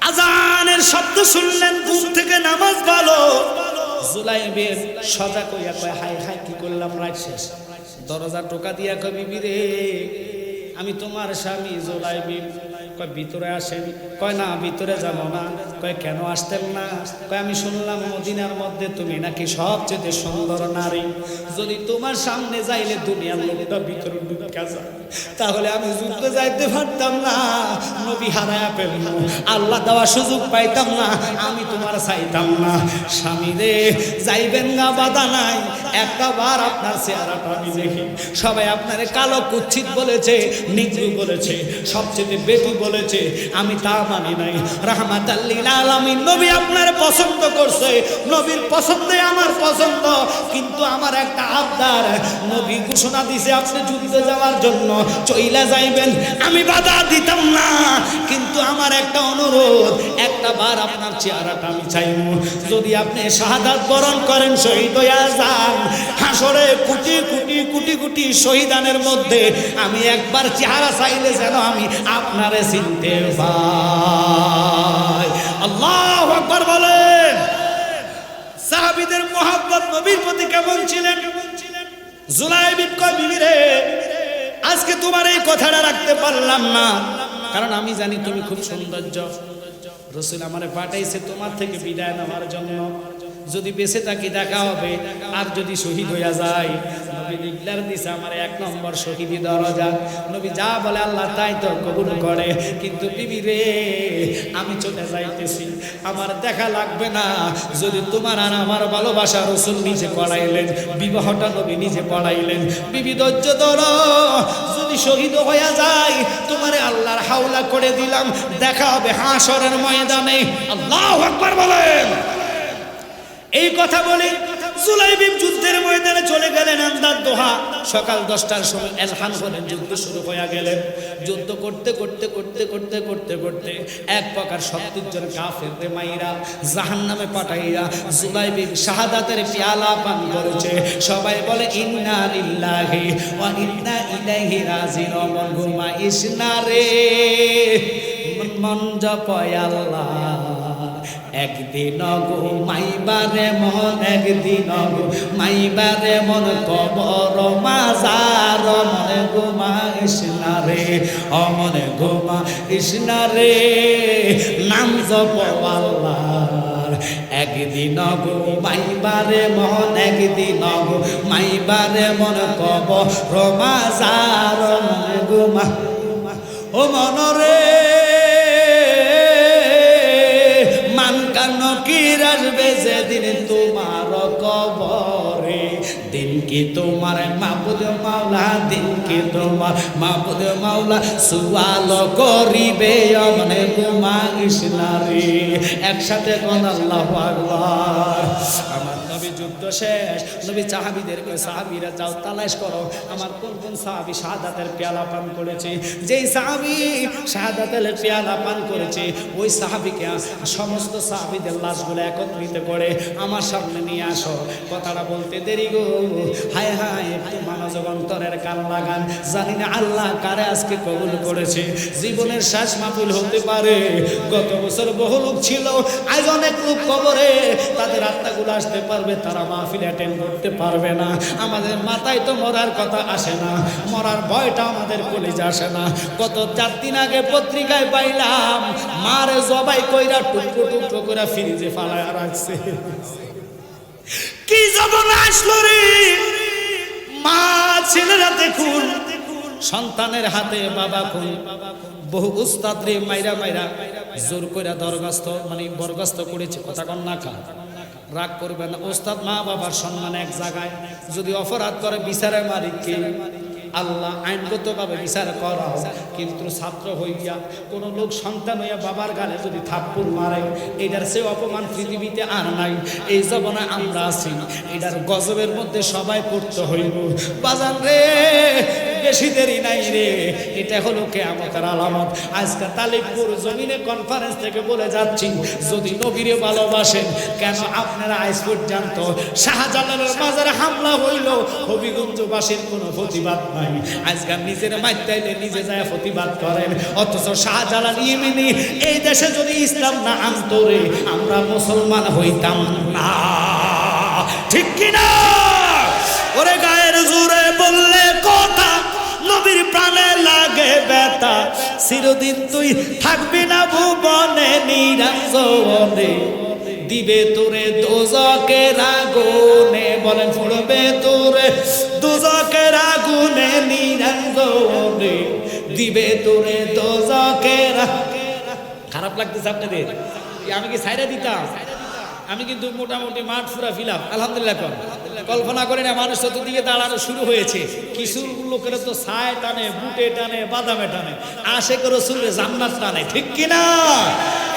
আজানের শব্দ শুনলেন, ঘুম থেকে নামাজ ভালো। জুলাইবিব সজাগ হইয়া কয়, হাই হাই, কি করলাম, রাত শেষ। দরজা টোকা দিয়া কয়, বিবি রে, আমি তোমার স্বামী জুলাইবিব। কয়, ভিতরে আসেন। কয়, না ভিতরে যাব না। কয়, কেন আসতেন না? কয়, আমি শুনলাম মদিনার মধ্যে তুমি নাকি সবচেয়ে সুন্দর নারী। যদি তোমার সামনে যাইলে দুনিয়ার লোকটা ভিতরে ঢুকে যায়, তাহলে আমি যুদ্ধে যাইতে পারতাম না, নবী হারায়া ফেলব, আল্লাহ দেওয়া সুযোগ পাইতাম না, আমি তোমার চাইতাম না। স্বামী রে, যাইবেন না, বাধা নাই, একটা বার আপনার চেহারাটা আমি দেখি। সবাই আপনারে কালো কুচ্ছিত বলেছে, নিগ্রু বলেছে, সবচেয়ে বেটি বলেছে, আমি তা মানি নাই। রাহমাতাল লিল আলামিন নবী আপনার পছন্দ করছে, নবীর পছন্দে আমার পছন্দ। কিন্তু আমার একটা আবদার, নবী ঘোষণা দিছে আপনি যুদ্ধে যাওয়ার জন্য, চইলা যাইবেন, আমি বাধা দিতাম না। কিন্তু আমার একটা অনুরোধ, একটা একটা বার আপনার চেহারাটা আমি চাইব। যদি আপনি শাহাদাত বরণ করেন, শহীদ হইয়া যান, হাসরে কোটি কোটি কোটি কোটি শহীদানের মধ্যে আমি একবার চেহারা চাইলে যেন আমি আপনারে চিনতে পাই। আল্লাহু আকবার বলেন। সাহাবীদের মুহাব্বত নবীর প্রতি কেমন ছিলেন? জুলাইবিব কয়, বিবি রে, আজকে তোমার এই কথাটা রাখতে পারলাম না, কারণ আমি জানি তুমি খুব সৌন্দর্য। রাসূল আমারে পাঠাইছে তোমার থেকে বিদায় নেওয়ার জন্য। যদি বেঁচে থাকি দেখা হবে, আর যদি শহীদ হইয়া যায়, নবী ডিক্লেয়ার দিছে আমার 1 নম্বর শহীদি দরজা। নবী যা বলে আল্লাহ তাই তো কবুল করে। কিন্তু বিবি রে, আমি চলে যাইতেছি, আমার দেখা লাগবে না। যদি তোমার আর আমার ভালোবাসা রাসূল নিজে পড়াইলেন, বিবাহটা নবী নিজে পড়াইলেন। বিবি ধৈর্য ধরো, যদি শহীদ হইয়া যায় তোমারে আল্লাহর হাওলা করে দিলাম, দেখা হবে হাশরের ময়দানে। আল্লাহু আকবার বলেন। এই কথা বলে জুলাইবিব যুদ্ধের ময়দানে চলে গেলেন। আন্দার দোহা সকাল 10টার সময় এলহান করেন, যুদ্ধ শুরু হয়ে গেলেন। যুদ্ধ করতে করতে করতে করতে করতে করতে এক প্রকার 70 জন কাফেরদের মাইরা জাহান্নামে পাঠাইয়া জুলাইবিব শাহাদাতের পেয়ালা পান করেছে। সবাই বলে ইন্না লিল্লাহি ওয়া ইন্না ইলাইহি রাজিউন। মন ঘুমাইস না রে, মন জপয় আল্লাহ, একদিন ঘুমাইবারে মন, একদিন ঘুমাইবারে মন, কবর মাজার মনে ঘুমাইস না রে, অমনে ঘুমাইস না রে, নাম জপ আল্লাহর। একদিন ঘুমাইবারে মন, একদিন ঘুমাইবারে মন, কবর মাজার মনে ঘুমা। ও মন রে, নকির আসবে যেদিন তোমার কবরে, দিন কি তোমার মাবুদ মাওলা, দিন কি তোমার মাবুদ মাওলা সুয়াল করিবে, অমনে ঘুমাইস না রে। একসাথে কোন আল্লাহু আকবার। আমার নবী যুদ্ধ শেষ, নবী সাহাবীদেরকে, সাহাবীরা যাও তালাশ করো আমার কোন কোন সাহাবী শাহাদাতের পেয়ালা পান করেছে। যেই সাহাবী শাহাদাতের পেয়ালা পান করেছে, ওই সাহাবীকে সমস্ত সাহাবীদের লাশগুলো একত্রিত করে আমার সামনে নিয়ে আসো। কথাটা বলতে দেরি গো, হায় হায়, একটু মনোযোগ অন্তরের কান লাগান। জানি না আল্লাহ কারে আজকে কবুল করেছে। জীবনের শেষ মাহফিল হতে পারে। গত বছর বহু লোক ছিল, আজ অনেক লোক কবরে, তাদের আত্মাগুলো আসতে পারবে, তারা মাহফিল অ্যাটেন্ড করতে পারবে না। আমাদের মাথায় তো মরার কথা আসে না, মরার ভয়টা আমাদের কলিজা আসে না। গত 4 দিন আগে পত্রিকায় পাইলাম, মারে জবাই কইরা টুকরো টুকরো করে ফ্রিজে ফালায় রাখছে। কি জবান আসলো রে! মা ছেলেরা দেখুন, সন্তানের হাতে বাবা খুন। বহু উস্তাদ রে মাইরা মাইরা জোর কইরা দরগাস্ত, মানে বরগাস্ত করেছে। কথা কন না, খা রাগ করবে না। ওস্তাদ মা বাবার সম্মান এক জায়গায়, যদি অপরাধ করে বিচারের মালিককে আল্লাহ আইনগতভাবে বিচার করাও। কিন্তু ছাত্র হইয়া কোনো লোক সন্তান হইয়া বাবার গালে যদি থাপ্পড় মারে, এটার সে অপমান পৃথিবীতে আর নাই। এই জমানায় আমরা আছি, এটার গজবের মধ্যে সবাই পড়তে হইব। বাজান রে, বেশি দেরি নাই রে, এটা হলো কিয়ামতের আলামত। আজকে তালিবপুর জমিনে কনফারেন্স থেকে বলে যাচ্ছি, যদি নবীরে ভালোবাসেন, কেন আপনারা আজ পর্যন্ত শাহজালালের মাজারে হামলা হইল, হবিগঞ্জবাসীর কোনো প্রতিবাদ নাই। আজকাল নিজের মাইতাইলে নিজে যায় প্রতিবাদ করেন, অথচ শাহজালাল ইয়েমেনি এই দেশে যদি ইসলাম না আনতো রে, আমরা মুসলমান হইতাম না। ঠিক কিনা? ওরে গায়ের জোরে বললে কথা, নবীর প্রাণে লাগে ব্যথা, চিরদিন তুই থাকবি না ভুবনে নিরঞ্জনে, দিবে তোরে দোজকের আগুনে। বলেন, পড়বে তোরে দোজকের আগুনে নিরঞ্জনে, দিবে তোরে দোজকের। খারাপ লাগতেছে আপনাদের? আমি কি ছাইরা দিতাম? আমি কিন্তু মোটামুটি মাঠ ফুরা ফিলাম, আলহামদুলিল্লাহ। কল্পনা করি না, মানুষ চতুর্দিকে দাঁড়ানো শুরু হয়েছে, কিছু লোকের তো ছায় টানে, বুটে টানে, বাদামে টানে, আশেক রাসূলের জান্নাত টানে, ঠিক কিনা?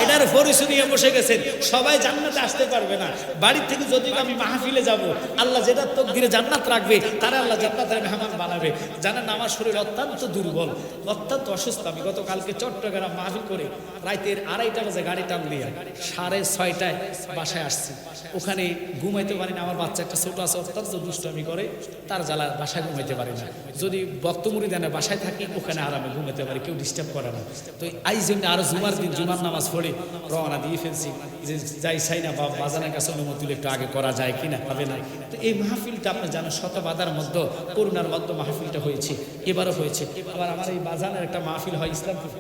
এটার পরিচয় নিয়ে বসে গেছেন, সবাই জান্নাতে আসতে পারবে না। বাড়ির থেকে যদি আমি মাহফিলে যাব, আল্লাহ যেটা তকদিরে জান্নাত রাখবে তারা আল্লাহ জান্নাতের মেহমান বানাবে। জানেন আমার শরীর অত্যন্ত দুর্বল, অত্যন্ত অসুস্থ। আমি গতকালকে চট্টগ্রাম মাহফিল করে রাতের 2:30 বাজে গাড়ি টান দিয়ে 6:30টায় বাসায় আসছি। ওখানে ঘুমাইতে পারি না, আমার বাচ্চা একটা ছোট আছে, অত্যন্ত দুষ্টামি করে, তার জ্বালা বাসায় ঘুমাইতে পারি না। যদি বক্তমুড়ি দেনে বাসায় থাকি, ওখানে আরামে ঘুমাইতে পারি, কেউ ডিস্টার্ব করে না। তো এই জন্য আরো জুমার দিন জুমার নামাজ পড়ে রওনা দিয়ে ফেলছি যে যাই চাই না বাজানের কাছে অনুমতি একটু আগে করা যায় কিনা, হবে না। তো এই মাহফিলটা আপনি জানেন শত বাধার মধ্যে, করুণার মধ্যে মাহফিলটা হয়েছে, এবারও হয়েছে। আবার আমার এই বাজানের একটা মাহফিল হয় ইসলামপুর,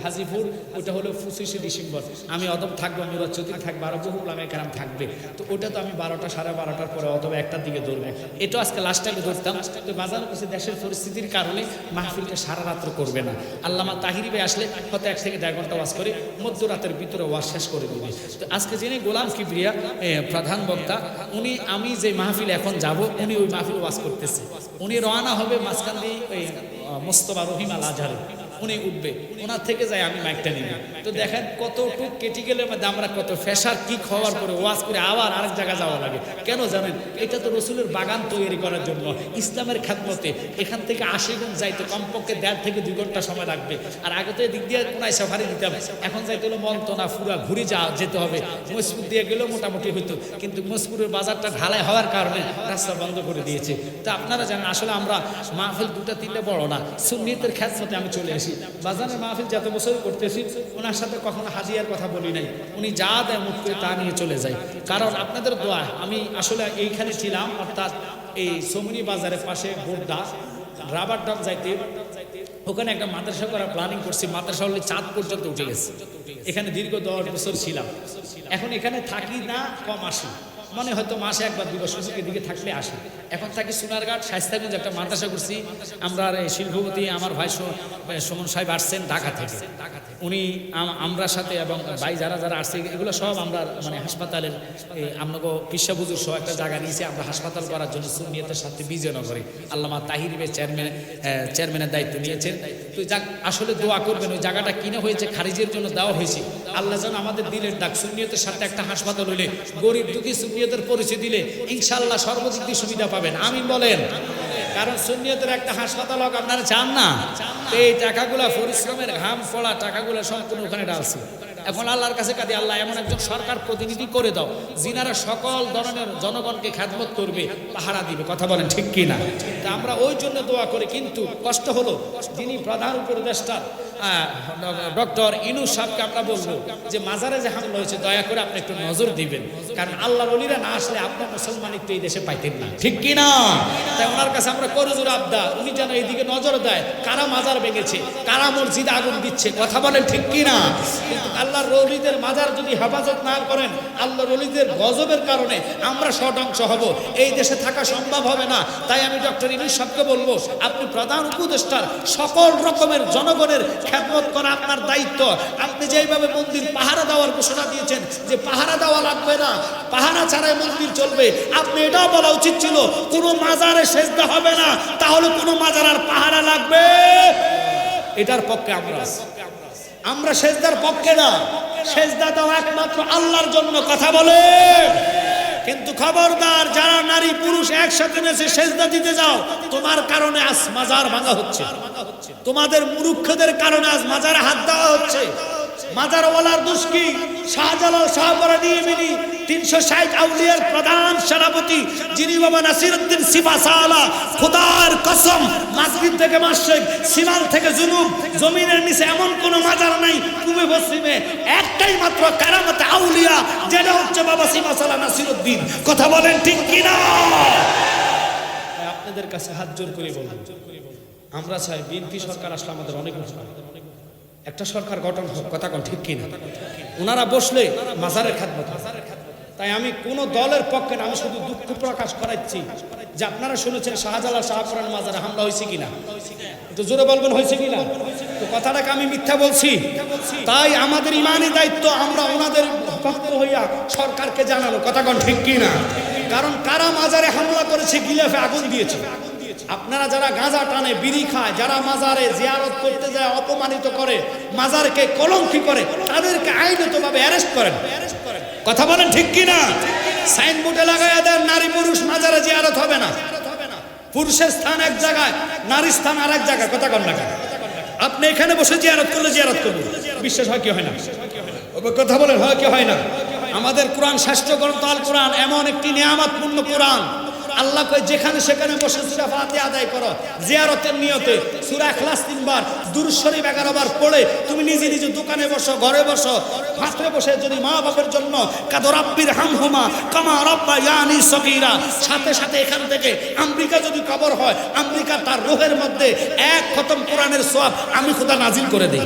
হাজিপুর, ওটা হলো 25শে ডিসেম্বর। আমি অদব থাকবো, মুরাচ্ছুতি থাকবো, আরো বহু ওলামায়ে কেরাম থাকবে। তো ওটা তো আমি 12টা 12:30টার পরে অথবা 1টার দিকে ধরবো। এটা আজকে লাস্ট টাইমে ধরতাম। তো বাজার কাছে দেশের পরিস্থিতির কারণে মাহফিলটা সারা রাত্র করবে না। আল্লামা তাহিরি ভাই আসলে হয়তো 1 থেকে 1.5 ঘন্টা ওয়াজ করে মধ্যরাতের ভিতরে ওয়াজ শেষ করে দিবে। তো আজকে যিনি গোলাম কিবরিয়া প্রধান বক্তা, উনি, আমি যে মাহফিল এখন যাব, উনি ওই মাহফিল ওয়াজ করতেছে। উনি রওনা হবে মাঝখান দিয়ে ওই মোস্তফা রহিম আল আজহারে, উনি উঠবে, ওনার থেকে যাই আমি মাইকটা নিব। তো দেখেন কতটুকু ক্রিটিক্যালের মধ্যে আমরা কত ফেসার কি খাওয়ার পরে ওয়াজ করে আবার আরেক জায়গায় যাওয়া লাগে। কেন জানেন? এটা তো রসুলের বাগান তৈরি করার জন্য, ইসলামের খেদমতে। এখান থেকে 80 গুণ যাইতে কমপক্ষে 1.5 থেকে 2 ঘন্টা সময় লাগবে। আর আগে তো এদিক দিয়ে কোনায় সাফারি দিতে হবে, এখন যাইতে হলো মন্ত্রণা ফুরা ঘুরে যেতে হবে। মজপুর দিয়ে গেলেও মোটামুটি হইতো, কিন্তু মজপুরের বাজারটা ঢালাই হওয়ার কারণে রাস্তা বন্ধ করে দিয়েছে। তো আপনারা জানেন আসলে আমরা মাহফিল 2-3টা বড় না, সুন্নিয়তের খেদমতে আমি চলে আসি। বাজারের মাহফিল যত বছর করতেছি, ওনার সাথে কখনো হাজিয়ার কথা বলি নাই। উনি যা দেয় মুখ করে তা নিয়ে চলে যায়। কারণ আপনাদের দোয়া, আমি আসলে এইখানে ছিলাম, অর্থাৎ এই সমনি বাজারের পাশে বোর্ডা রাবার ডাম যাইতে, ওখানে একটা মাদ্রাসা করার প্ল্যানিং করছি। মাদ্রাসা হলে চাঁদ পর্যন্ত উঠে গেছে। এখানে দীর্ঘ 10 বছর ছিলাম। এখন এখানে থাকি না, কম আসি, মানে হয়তো মাসে 1 বা 2 বার সুযোগের দিকে থাকলে আসি। এখন থাকি সোনারঘাট শাইস্তাগঞ্জ, একটা মাদ্রাসা করছি আমরা। শিল্পপতি আমার ভাই সুমন সাহেব আসছেন ঢাকা থেকে, উনি আমরা সাথে এবং ভাই যারা যারা আসছে এগুলো সব আমরা মানে হাসপাতালের আপনাকে পিসা বুজুর সহ একটা জায়গা নিয়েছি আমরা হাসপাতাল করার জন্য সুন্নিয়তের সাথে বিজয়নগরে। আল্লামা তাহির ভাই চেয়ারম্যানের দায়িত্ব নিয়েছেন। তো যাক, আসলে দোয়া করবেন, ওই জায়গাটা কিনে হয়েছে খারিজের জন্য দেওয়া হয়েছে। আল্লাহ যেন আমাদের দিলের ডাক, সুন্নিয়তের সাথে একটা হাসপাতাল হলে, গরিব দুঃখী সুন্নিয়তের পরিচয় দিলে ইনশাআল্লাহ সর্বদিক দিয়ে সুবিধা পাবেন। আমিন বলেন। কারণ সুন্নিয়তের একটা হাসপাতাল হোক, আপনারা চান না? এই টাকাগুলা পরিশ্রমের ঘাম ফোড়া টাকাগুলা সম্পূর্ণ ওখানে ডালছে। এখন আল্লাহর কাছে কাঁদি, আল্লাহ এমন একজন সরকার প্রতিনিধি করে দাও যিনারা সকল ধরনের জনগণকে খেদমত করবে, পাহারা দিবে। কথা বলেন ঠিক কি না? তা আমরা ওই জন্য দোয়া করি। কিন্তু কষ্ট হলো, যিনি প্রধান উপদেষ্টা ডক্টর ইউনূস সাহেবকে আমরা বলবো যে মাজারে যে হামলা হয়েছে, দয়া করে আপনি একটু নজর দিবেন। কারণ আল্লাহর ওলিরা না আসলে আপনার মুসলমানিত্ব এই দেশে পাইতেন না, ঠিক কি না? তাই ওনার কাছে আমরা করজোর আবদা, উনি যেন এইদিকে নজর দেয়, কারা মাজার ভেঙেছে, কারা মসজিদে আগুন দিচ্ছে। কথা বলেন ঠিক কি না? কিন্তু আল্লাহর ওলিদের মাজার যদি হেফাজত না করেন, আল্লাহর ওলিদের গজবের কারণে আমরা শতাংশ হব, এই দেশে থাকা সম্ভব হবে না। তাই আমি ডক্টর ইউনূস সাহেবকে বলবো, আপনি প্রধান উপদেষ্টার সকল রকমের জনগণের খেদমত করা আপনার দায়িত্ব। আপনি যেভাবে মন্দির পাহারা দেওয়ার ঘোষণা দিয়েছেন যে পাহারা দেওয়া লাগবে না, পাহারা ছাড়াই মন্দির চলবে, আপনি এটাও বলা উচিত ছিল কোনো মাজারে সেজদা হবে না, তাহলে কোনো মাজার আর পাহারা লাগবে? এটার পক্ষে আমরা সেজদার পক্ষে না। সেজদা দেওয়া একমাত্র আল্লাহর জন্য। কথা বলে। কিন্তু খবরদার, যারা নারী পুরুষ একসাথে নেচে সেজদা দিতে যাও, তোমার কারণে আজ মাজার ভাঙা হচ্ছে, তোমাদের মূর্খদের কারণে আজ মাজারে হাত দেওয়া হচ্ছে। মাজারওয়ালার দোষ কি? শাহজালাল শাহপরানী ইমানি 360 আউলিয়ার প্রধান সেনাপতি যিনি বাবা নাসিরউদ্দিন সিপাহসালা, খোদার কসম মাসজিদ থেকে মাসরিক, সিমাল থেকে জুনুব, জমিনের নিচে এমন কোন মাজার নাই পূর্বে পশ্চিমে, একটাই মাত্র কারামতে আউলিয়া, যেটা হচ্ছে বাবা সিপাহসালা নাসিরউদ্দিন। কথা বলেন ঠিক কি না? আপনাদের কাছে হাত জোর করে বলবো, আমরা চাই বিএনপি সরকার আসলে আমাদের অনেক উপকার, একটা সরকার গঠন হোক। কথা কোন ঠিক কিনা? ওনারা বসলে মাজারের খেদমত। তাই আমি কোন দলের পক্ষে না, আমি শুধু দুঃখ প্রকাশ করাচ্ছি যে আপনারা শুনেছেন শাহজালাল শাহপরান মাজারে হামলা হয়েছে কিনা, একটু জোরে বলবেন হয়েছে কিনা। তো কথাটাকে আমি মিথ্যা বলছি? তাই আমাদের ইমানি দায়িত্ব আমরা ওনাদের পক্ষ হইয়া সরকারকে জানানো। কথা কোন ঠিক কিনা? কারণ কারা মাজারে হামলা করেছে, গিলাফে আগুন দিয়েছে। আপনারা যারা গাঁজা টানে, বিড়ি খায়, যারা মাজারে জিয়ারত করতে যায়, অপমানিত করে, মাজারকে কলঙ্কি করে, তাদেরকে আইনগতভাবে অ্যারেস্ট করেন। কথা বলেন ঠিক কিনা? সাইনবোর্ডে লাগাইয়া দেন নারী পুরুষ মাজারে জিয়ারত হবে না, পুরুষের স্থান এক জায়গায়, নারীর স্থান আর এক জায়গায়। কথা কন না কেন? আপনি এখানে বসে জিয়ারত করলে জিয়ারত করবেন, বিশ্বাস হয় কি হয় না? কথা বলেন, হয় কি হয় না? আমাদের কোরআন শাস্ত্র গ্রন্থ আল কোরআন এমন একটি নিয়ামতপূর্ণ কোরআন, আল্লাহ কয় যেখানে সেখানে বসে সূরা ফাতিহা আদায় করো জিয়ারতের নিয়তে, সূরা ইখলাস 3 বার, দুরূদ শরীফ 11 বার পড়ে তুমি নিজে নিজে দোকানে বসো, ঘরে বসো, ফাঁকে বসে যদি মা বাবার জন্য কাদো রাব্বির হামহুমা কামা রাব্বায়ানি সগীরা, সাথে সাথে এখান থেকে আমেরিকা যদি কবর হয়, আমেরিকা তার রূহের মধ্যে 1 খতম কোরআনের সওয়াব আমি খোদা নাজিল করে দেই।